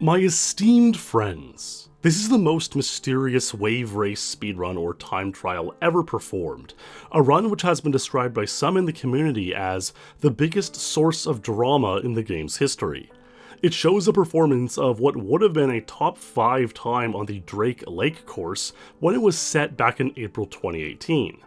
My esteemed friends, this is the most mysterious wave race speedrun or time trial ever performed, a run which has been described by some in the community as the biggest source of drama in the game's history. It shows a performance of what would have been a top 5 time on the Drake Lake course when it was set back in April 2018.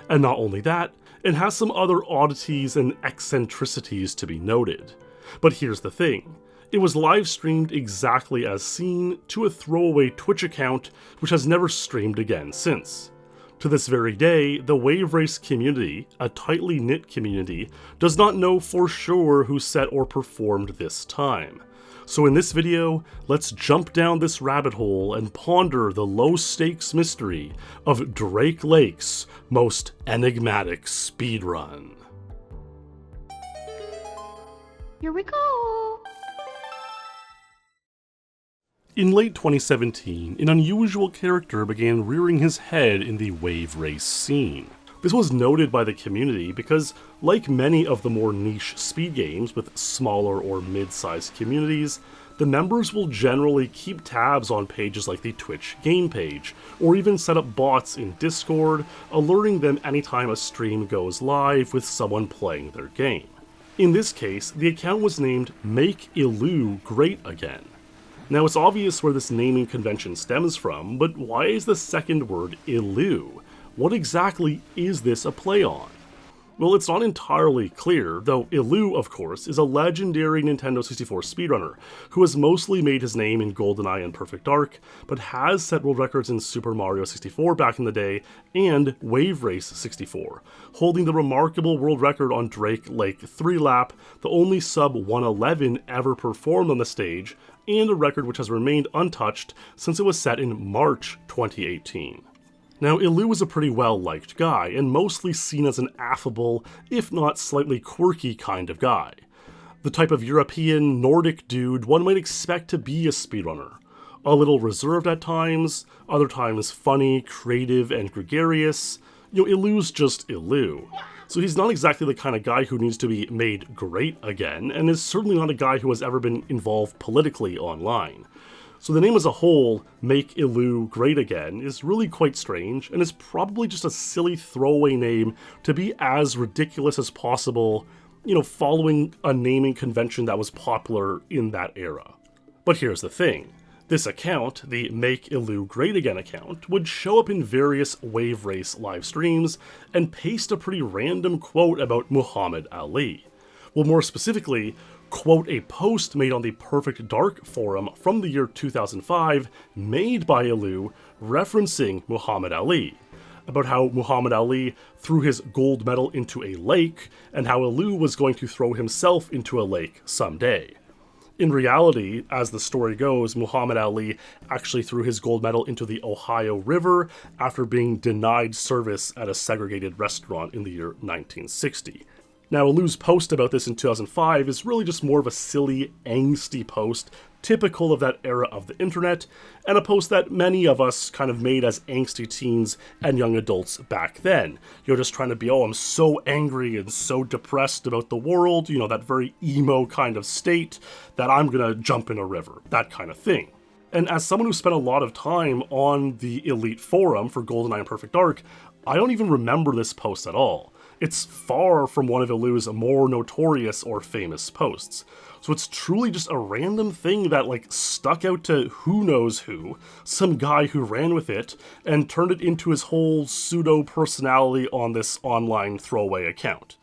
And not only that, it has some other oddities and eccentricities to be noted. But here's the thing. It was live streamed exactly as seen to a throwaway Twitch account which has never streamed again since. To this very day, the Wave Race community, a tightly knit community, does not know for sure who set or performed this time. So in this video, let's jump down this rabbit hole and ponder the low-stakes mystery of Drake Lake's most enigmatic speedrun. Here we go! In late 2017, an unusual character began rearing his head in the wave race scene. This was noted by the community because, like many of the more niche speed games with smaller or mid-sized communities, the members will generally keep tabs on pages like the Twitch game page, or even set up bots in Discord, alerting them anytime a stream goes live with someone playing their game. In this case, the account was named Make Ilu Great Again. Now it's obvious where this naming convention stems from, but why is the second word Ilu? What exactly is this a play on? Well, it's not entirely clear, though Ilu, of course, is a legendary Nintendo 64 speedrunner who has mostly made his name in GoldenEye and Perfect Dark, but has set world records in Super Mario 64 back in the day and Wave Race 64, holding the remarkable world record on Drake Lake 3-lap, the only sub 111 ever performed on the stage, and a record which has remained untouched since it was set in March 2018. Now, Ilu is a pretty well-liked guy, and mostly seen as an affable, if not slightly quirky kind of guy. The type of European, Nordic dude one might expect to be a speedrunner. A little reserved at times, other times funny, creative, and gregarious. Ilu's just Ilu. So he's not exactly the kind of guy who needs to be made great again, and is certainly not a guy who has ever been involved politically online. So the name as a whole, Make Ilu Great Again, is really quite strange, and is probably just a silly throwaway name to be as ridiculous as possible, following a naming convention that was popular in that era. But here's the thing. This account, the Make Ilu Great Again account, would show up in various Wave Race live streams and paste a pretty random quote about Muhammad Ali. Well, more specifically, quote a post made on the Perfect Dark forum from the year 2005 made by Ilu referencing Muhammad Ali, about how Muhammad Ali threw his gold medal into a lake and how Ilu was going to throw himself into a lake someday. In reality, as the story goes, Muhammad Ali actually threw his gold medal into the Ohio River after being denied service at a segregated restaurant in the year 1960. Now, Ilu's post about this in 2005 is really just more of a silly, angsty post, typical of that era of the internet, and a post that many of us kind of made as angsty teens and young adults back then. You're just trying to be, I'm so angry and so depressed about the world, that very emo kind of state, that I'm gonna jump in a river, that kind of thing. And as someone who spent a lot of time on the Elite forum for GoldenEye and Perfect Dark, I don't even remember this post at all. It's far from one of Ilu's more notorious or famous posts. So it's truly just a random thing that stuck out to who knows who, some guy who ran with it, and turned it into his whole pseudo-personality on this online throwaway account.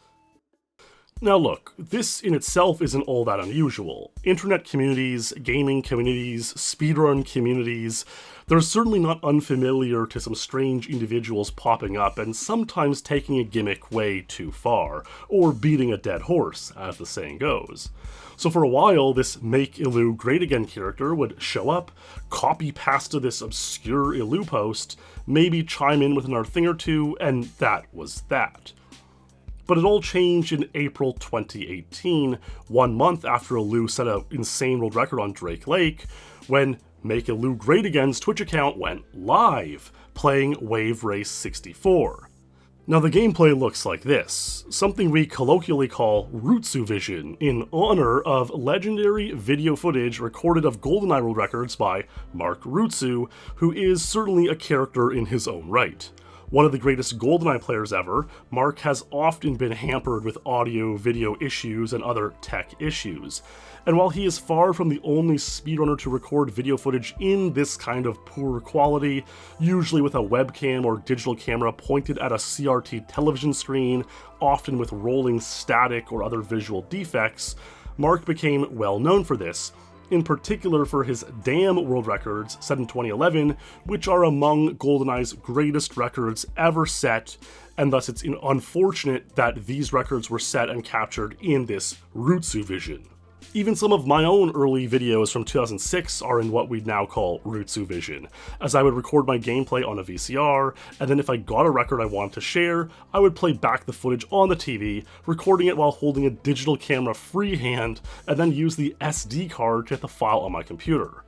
Now look, this in itself isn't all that unusual. Internet communities, gaming communities, speedrun communities, they're certainly not unfamiliar to some strange individuals popping up and sometimes taking a gimmick way too far, or beating a dead horse, as the saying goes. So for a while, this Make Ilu Great Again character would show up, copy-pasta this obscure Ilu post, maybe chime in with another thing or two, and that was that. But it all changed in April 2018, 1 month after Ilu set an insane world record on Drake Lake, when Make Ilu Great Again's Twitch account went live, playing Wave Race 64. Now the gameplay looks like this, something we colloquially call Rutsu Vision, in honor of legendary video footage recorded of GoldenEye world records by Mark Rutsu, who is certainly a character in his own right. One of the greatest GoldenEye players ever, Mark has often been hampered with audio-video issues and other tech issues. And while he is far from the only speedrunner to record video footage in this kind of poor quality, usually with a webcam or digital camera pointed at a CRT television screen, often with rolling static or other visual defects, Mark became well known for this, in particular for his Damn world records set in 2011, which are among GoldenEye's greatest records ever set, and thus it's unfortunate that these records were set and captured in this Rutsu Vision. Even some of my own early videos from 2006 are in what we'd now call Rutsu Vision, as I would record my gameplay on a VCR, and then if I got a record I wanted to share, I would play back the footage on the TV, recording it while holding a digital camera freehand, and then use the SD card to get the file on my computer.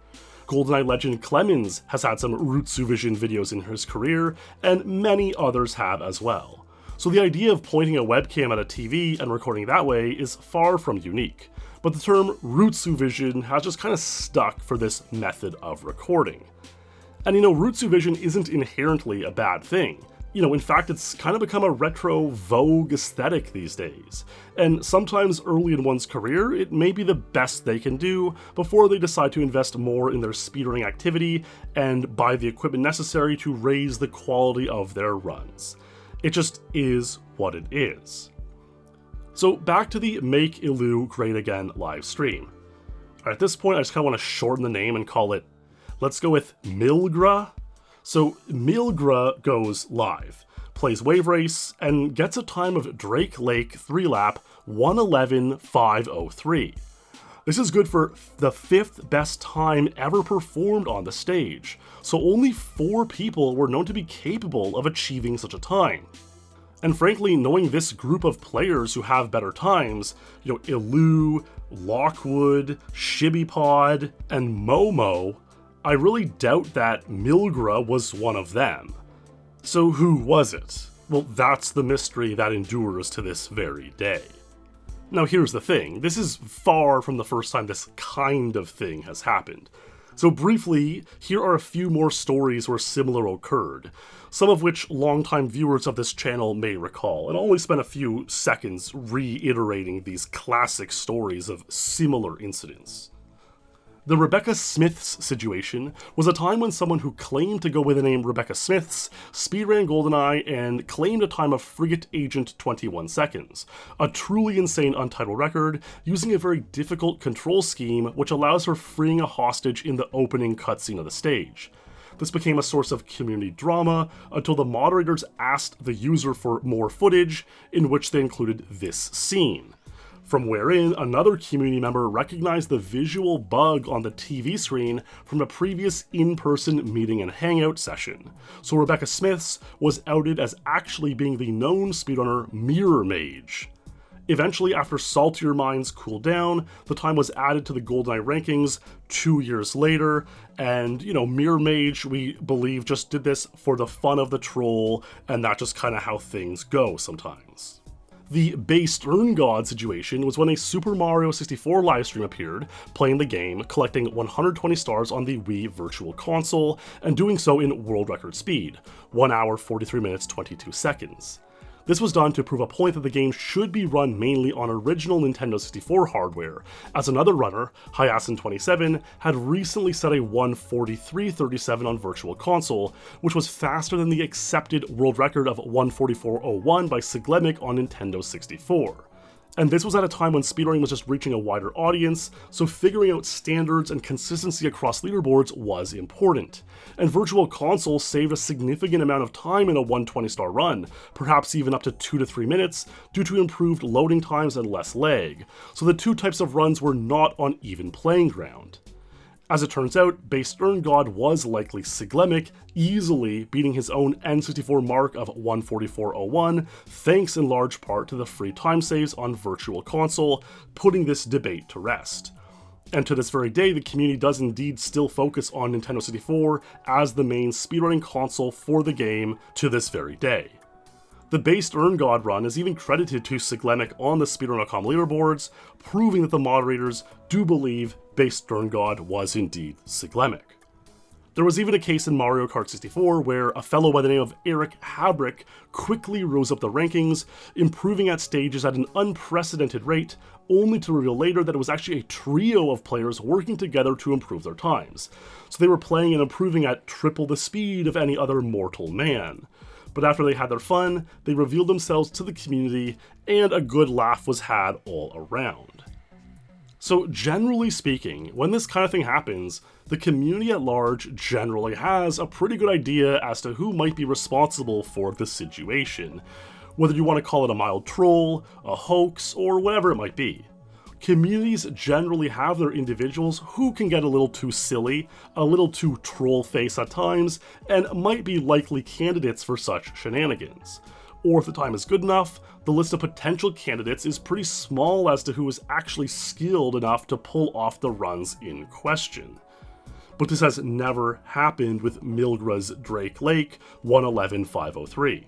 GoldenEye legend Clemens has had some Rutsu Vision videos in his career, and many others have as well. So the idea of pointing a webcam at a TV and recording that way is far from unique. But the term Rutsu Vision has just kind of stuck for this method of recording. And Rutsu Vision isn't inherently a bad thing. In fact, it's kind of become a retro vogue aesthetic these days. And sometimes early in one's career, it may be the best they can do before they decide to invest more in their speedrunning activity and buy the equipment necessary to raise the quality of their runs. It just is what it is. So back to the Make Ilu Great Again live stream. At this point, I just kind of want to shorten the name and call it, let's go with Milgra. So Milgra goes live, plays Wave Race, and gets a time of Drake Lake 3-lap 1:11.503. This is good for the 5th best time ever performed on the stage, so only 4 people were known to be capable of achieving such a time. And frankly, knowing this group of players who have better times, Ilu, Lockwood, Shibipod, and Momo, I really doubt that Milgra was one of them. So who was it? Well, that's the mystery that endures to this very day. Now here's the thing, this is far from the first time this kind of thing has happened. So briefly, here are a few more stories where similar occurred, some of which longtime viewers of this channel may recall, and I'll only spend a few seconds reiterating these classic stories of similar incidents. The Rebecca Smiths situation was a time when someone who claimed to go with the name Rebecca Smiths speedran GoldenEye and claimed a time of Frigate Agent 21 seconds, a truly insane untitled record using a very difficult control scheme which allows her freeing a hostage in the opening cutscene of the stage. This became a source of community drama until the moderators asked the user for more footage, in which they included this scene, from wherein another community member recognized the visual bug on the TV screen from a previous in-person meeting and hangout session. So Rebecca Smiths was outed as actually being the known speedrunner Mirror Mage. Eventually, after saltier minds cooled down, the time was added to the GoldenEye rankings 2 years later, and, Mirror Mage, we believe, just did this for the fun of the troll, and that's just kind of how things go sometimes. The Based Earn God situation was when a Super Mario 64 livestream appeared, playing the game, collecting 120 stars on the Wii Virtual Console, and doing so in world record speed, 1 hour 43 minutes 22 seconds. This was done to prove a point that the game should be run mainly on original Nintendo 64 hardware, as another runner, Hyacinth27, had recently set a 1:43.37 on Virtual Console, which was faster than the accepted world record of 1:44.01 by Siglemic on Nintendo 64. And this was at a time when speedrunning was just reaching a wider audience, so figuring out standards and consistency across leaderboards was important. And Virtual Console saved a significant amount of time in a 120-star run, perhaps even up to 2 to 3 minutes, due to improved loading times and less lag, so the two types of runs were not on even playing ground. As it turns out, Based Earn God was likely Siglemic, easily beating his own N64 mark of 1:44.01, thanks in large part to the free time saves on Virtual Console, putting this debate to rest. And to this very day, the community does indeed still focus on Nintendo 64 as the main speedrunning console for the game to this very day. The Based Earn God run is even credited to Siglemic on the speedrun.com leaderboards, proving that the moderators do believe Based Earn God was indeed Siglemic. There was even a case in Mario Kart 64 where a fellow by the name of Eric Habrick quickly rose up the rankings, improving at stages at an unprecedented rate, only to reveal later that it was actually a trio of players working together to improve their times. So they were playing and improving at triple the speed of any other mortal man. But after they had their fun, they revealed themselves to the community, and a good laugh was had all around. So generally speaking, when this kind of thing happens, the community at large generally has a pretty good idea as to who might be responsible for the situation, whether you want to call it a mild troll, a hoax, or whatever it might be. Communities generally have their individuals who can get a little too silly, a little too troll-face at times, and might be likely candidates for such shenanigans. Or if the time is good enough, the list of potential candidates is pretty small as to who is actually skilled enough to pull off the runs in question. But this has never happened with Milgra's Drake Lake 111-503.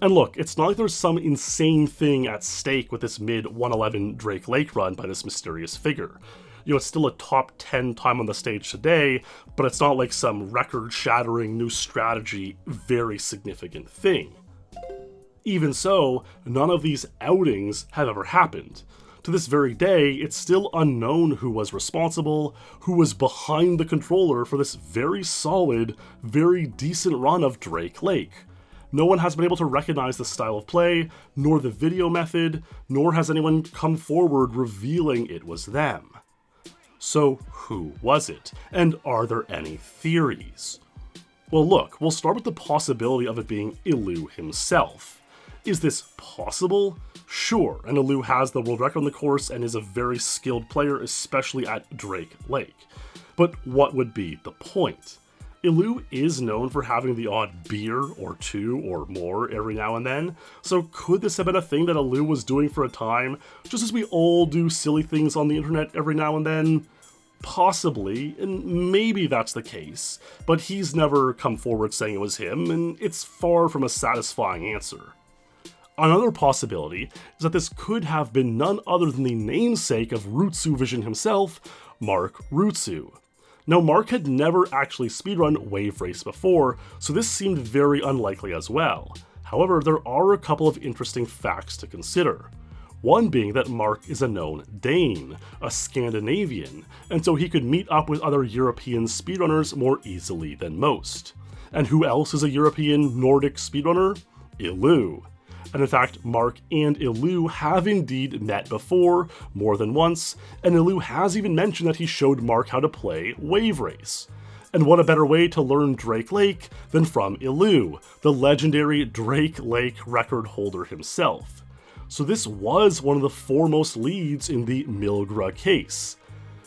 And look, it's not like there's some insane thing at stake with this mid-111 Drake Lake run by this mysterious figure. You know, it's still a top 10 time on the stage today, but it's not like some record-shattering new strategy, very significant thing. Even so, none of these outings have ever happened. To this very day, it's still unknown who was responsible, who was behind the controller for this very solid, very decent run of Drake Lake. No one has been able to recognize the style of play, nor the video method, nor has anyone come forward revealing it was them. So who was it? And are there any theories? Well look, we'll start with the possibility of it being Ilu himself. Is this possible? Sure, and Ilu has the world record on the course and is a very skilled player, especially at Drake Lake. But what would be the point? Ilu is known for having the odd beer or two or more every now and then, so could this have been a thing that Ilu was doing for a time, just as we all do silly things on the internet every now and then? Possibly, and maybe that's the case, but he's never come forward saying it was him, and it's far from a satisfying answer. Another possibility is that this could have been none other than the namesake of Rutsu Vision himself, Mark Rutsu. Now, Mark had never actually speedrun Wave Race before, so this seemed very unlikely as well. However, there are a couple of interesting facts to consider. One being that Mark is a known Dane, a Scandinavian, and so he could meet up with other European speedrunners more easily than most. And who else is a European Nordic speedrunner? Ilu. And in fact, Mark and Ilu have indeed met before, more than once, and Ilu has even mentioned that he showed Mark how to play Wave Race. And what a better way to learn Drake Lake than from Ilu, the legendary Drake Lake record holder himself. So this was one of the foremost leads in the Milgra case.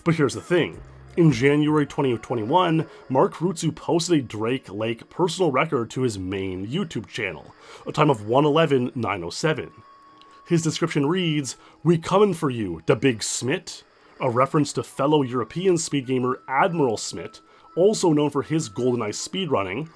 But here's the thing. In January 2021, Mark Rutsu posted a Drake Lake personal record to his main YouTube channel, a time of 1:11.907. His description reads, "We comin' for you, da big Smit," a reference to fellow European speed gamer Admiral Smit, also known for his GoldenEye speedrunning,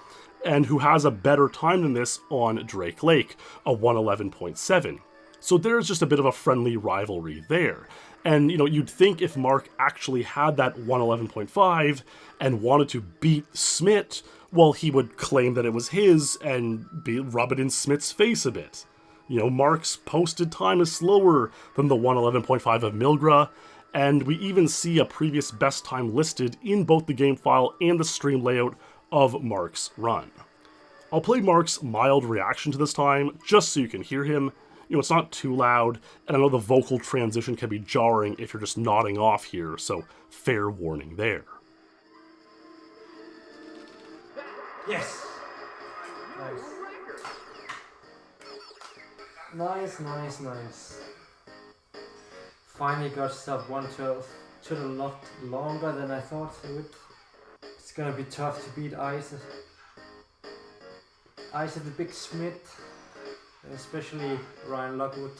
and who has a better time than this on Drake Lake, a 1:11.7. So there's just a bit of a friendly rivalry there. And, you'd think if Mark actually had that 1:11.5 and wanted to beat Smit, well, he would claim that it was his and rub it in Smit's face a bit. Mark's posted time is slower than the 1:11.5 of Milgra, and we even see a previous best time listed in both the game file and the stream layout of Mark's run. I'll play Mark's mild reaction to this time, just so you can hear him. It's not too loud, and I know the vocal transition can be jarring if you're just nodding off here, so fair warning there. Yes! Nice. Finally got sub 112. Took a lot longer than I thought it would. It's gonna be tough to beat Ice at the Big Smith. Especially Ryan Lockwood.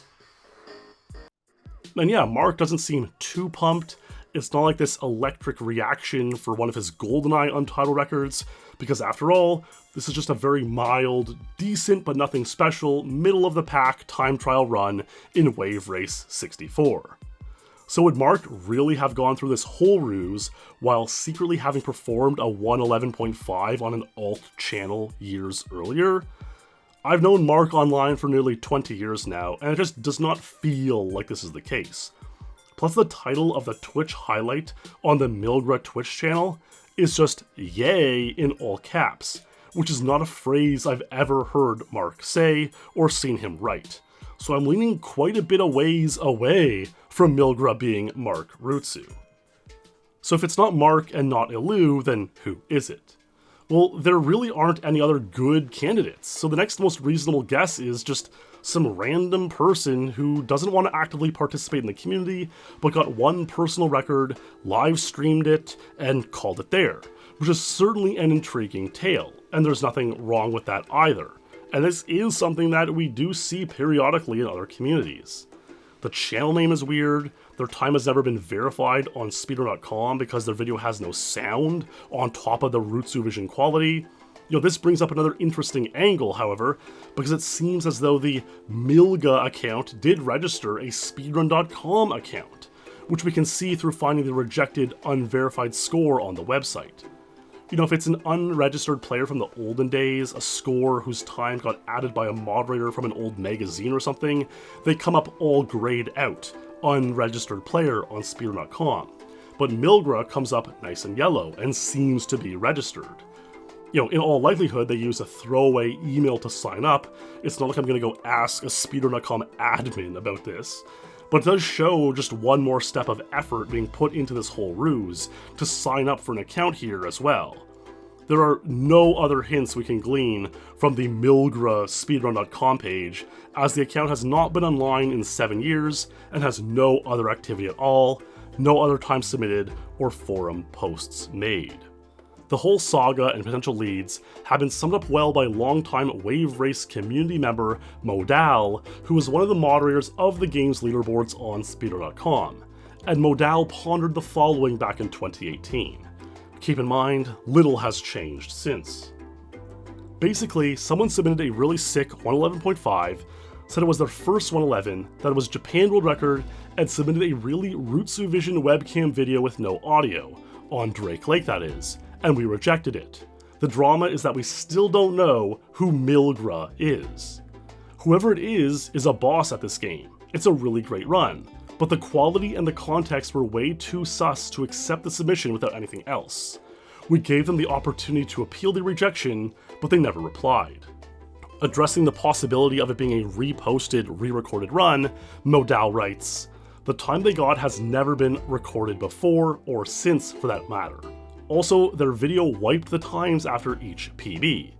And yeah, Mark doesn't seem too pumped, It's not like this electric reaction for one of his GoldenEye Untitled records, because after all, this is just a very mild, decent but nothing special, middle-of-the-pack time trial run in Wave Race 64. So would Mark really have gone through this whole ruse while secretly having performed a 111.5 on an alt channel years earlier? I've known Mark online for nearly 20 years now, and it just does not feel like this is the case. Plus the title of the Twitch highlight on the Milgra Twitch channel is just "yay" in all caps, which is not a phrase I've ever heard Mark say or seen him write. So I'm leaning quite a bit of ways away from Milgra being Mark Rutsu. So if it's not Mark and not Ilu, then who is it? Well, there really aren't any other good candidates, so the next most reasonable guess is just some random person who doesn't want to actively participate in the community, but got one personal record, live streamed it, and called it there, which is certainly an intriguing tale, and there's nothing wrong with that either. And this is something that we do see periodically in other communities. The channel name is weird, their time has never been verified on speedrun.com because their video has no sound on top of the Rutsu Vision quality. This brings up another interesting angle, however, because it seems as though the Milga account did register a speedrun.com account, which we can see through finding the rejected unverified score on the website. If it's an unregistered player from the olden days, a score whose time got added by a moderator from an old magazine or something, they come up all grayed out, unregistered player on speedrun.com. But Milgra comes up nice and yellow and seems to be registered. In all likelihood, they use a throwaway email to sign up. It's not like I'm going to go ask a speedrun.com admin about this. But it does show just one more step of effort being put into this whole ruse to sign up for an account here as well. There are no other hints we can glean from the Milgra speedrun.com page, as the account has not been online in 7 years and has no other activity at all, no other time submitted or forum posts made. The whole saga and potential leads have been summed up well by longtime Wave Race community member Modal, who was one of the moderators of the game's leaderboards on speedrun.com, and Modal pondered the following back in 2018. Keep in mind, little has changed since. Basically, someone submitted a really sick 111.5, said it was their first 111, that it was Japan World Record, and submitted a really Rutsu Vision webcam video with no audio, on Drake Lake that is, and we rejected it. The drama is that we still don't know who Milgra is. Whoever it is a boss at this game. It's a really great run, but the quality and the context were way too sus to accept the submission without anything else. We gave them the opportunity to appeal the rejection, but they never replied. Addressing the possibility of it being a reposted, re-recorded run, Modal writes, "The time they got has never been recorded before, or since for that matter. Also, their video wiped the times after each PB.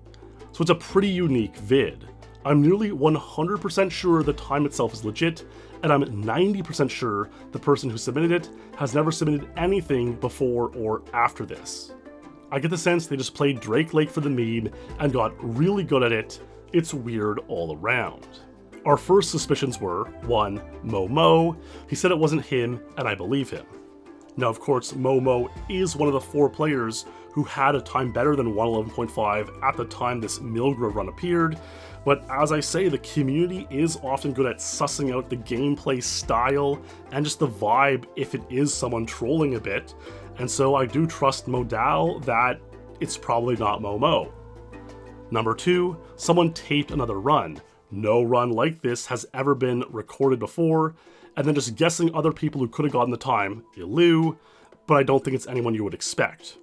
So it's a pretty unique vid. I'm nearly 100% sure the time itself is legit, and I'm 90% sure the person who submitted it has never submitted anything before or after this. I get the sense they just played Drake Lake for the meme and got really good at it. It's weird all around." Our first suspicions were, 1. Momo. He said it wasn't him, and I believe him. Now, of course, Momo is one of the 4 players who had a time better than 111.5 at the time this Milgra run appeared, but as I say, the community is often good at sussing out the gameplay style and just the vibe if it is someone trolling a bit, and so I do trust Modal that it's probably not Momo. Number 2, someone taped another run. No run like this has ever been recorded before, and then just guessing other people who could have gotten the time, Ilu, but I don't think it's anyone you would expect.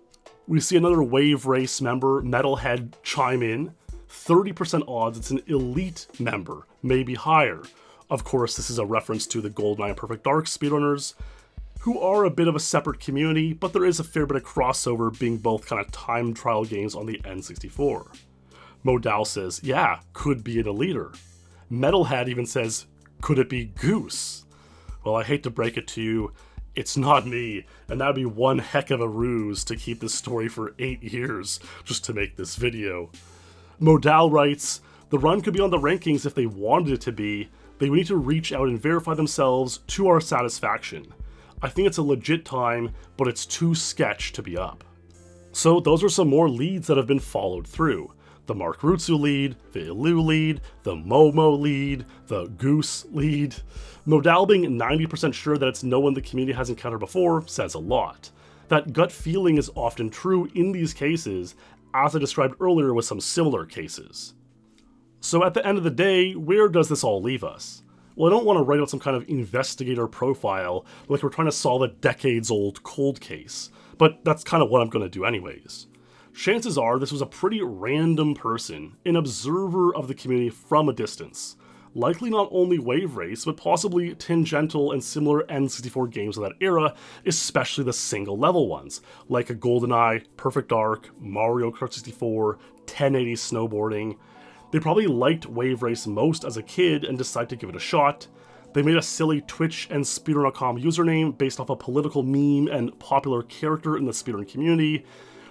We see another Wave Race member, Metalhead, chime in. 30% odds it's an elite member, maybe higher. Of course, this is a reference to the GoldenEye and Perfect Dark speedrunners, who are a bit of a separate community, but there is a fair bit of crossover being both kind of time trial games on the N64. Modal says, yeah, could be an eliter. Metalhead even says, could it be Goose? Well, I hate to break it to you, it's not me, and that'd be one heck of a ruse to keep this story for 8 years just to make this video. Modal writes, the run could be on the rankings if they wanted it to be. They would need to reach out and verify themselves to our satisfaction. I think it's a legit time, but it's too sketch to be up. So those are some more leads that have been followed through. The Mark Rutsu lead, the Ilu lead, the Momo lead, the Goose lead. Modal being 90% sure that it's no one the community has encountered before says a lot. That gut feeling is often true in these cases, as I described earlier with some similar cases. So at the end of the day, where does this all leave us? Well, I don't want to write out some kind of investigator profile like we're trying to solve a decades-old cold case, but that's kind of what I'm going to do anyways. Chances are this was a pretty random person, an observer of the community from a distance. Likely not only Wave Race, but possibly tangential and similar N64 games of that era, especially the single level ones, like a GoldenEye, Perfect Dark, Mario Kart 64, 1080 snowboarding. They probably liked Wave Race most as a kid and decided to give it a shot. They made a silly Twitch and speedrun.com username based off a political meme and popular character in the speedrun community.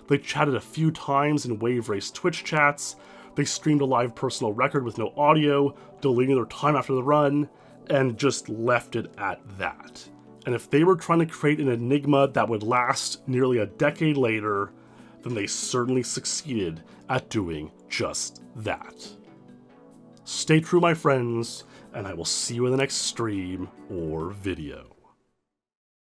They chatted a few times in Wave Race Twitch chats. They streamed a live personal record with no audio, deleting their time after the run, and just left it at that. And if they were trying to create an enigma that would last nearly a decade later, then they certainly succeeded at doing just that. Stay true, my friends, and I will see you in the next stream or video.